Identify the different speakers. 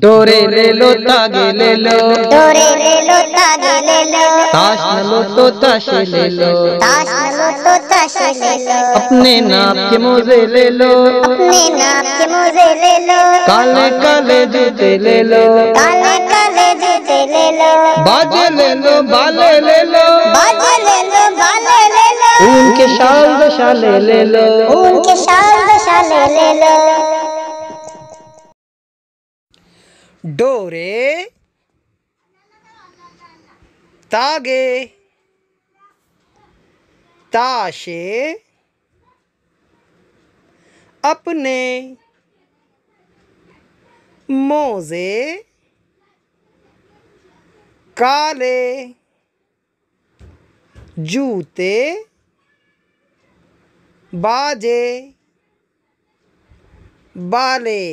Speaker 1: डोरे ले लो तागे ले लो,
Speaker 2: डोरे ले लो तागे ले लो,
Speaker 1: ताश न लो तो ताशे ले लो,
Speaker 2: ताश न लो तो ताशे ले लो,
Speaker 1: अपने नाप के मोजे ले लो,
Speaker 2: अपने नाप के मोजे ले लो,
Speaker 1: काले काले जूते ले लो,
Speaker 2: काले काले जूते ले लो,
Speaker 1: बाजे ले लो बाले ले लो,
Speaker 2: बाजे ले लो बाले ले लो,
Speaker 1: उनके शाल दशाले ले लो,
Speaker 2: उनके शाल दशाले ले लो।
Speaker 3: डोरे तागे ताशे अपने मोजे काले जूते बाजे बाले।